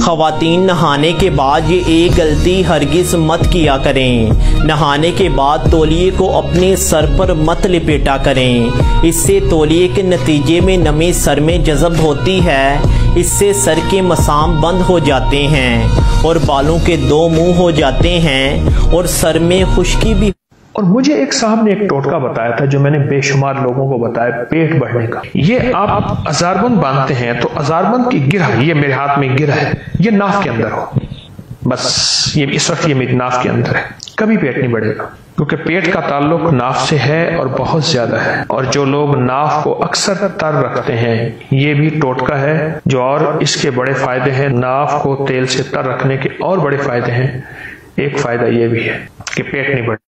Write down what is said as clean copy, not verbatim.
خواتین نہانے کے بعد یہ ایک غلطی ہرگز مت کیا کریں۔ نہانے کے بعد تولیے کو اپنے سر پر مت لپیٹا کریں، اس سے تولیے کے نتیجے میں نمی سر میں جذب ہوتی ہے، اس سے سر کے مسام بند ہو جاتے ہیں اور بالوں کے دو منہ ہو جاتے ہیں اور سر میں خشکی بھی۔ اور مجھے ایک صاحب نے ایک ٹوٹکا بتایا تھا جو میں نے بے شمار لوگوں کو بتایا پیٹ بڑھنے کا۔ یہ آپ ازاربند باندھتے ہیں تو ازاربند کی گرہ، یہ میرے ہاتھ میں گرہ ہے، یہ ناف کے اندر ہو، بس یہ اس وقت یہ میری ناف کے اندر ہے، کبھی پیٹ نہیں بڑھے گا، کیونکہ پیٹ کا تعلق ناف سے ہے اور بہت زیادہ ہے۔ اور جو لوگ ناف کو اکثر تر رکھتے ہیں، یہ بھی ٹوٹکا ہے جو، اور اس کے بڑے فائدے ہیں۔ ناف کو تیل سے تر رکھنے کے اور بڑے فائدے ہیں۔ ایک فائدہ یہ بھی ہے کہ پیٹ نہیں بڑھے۔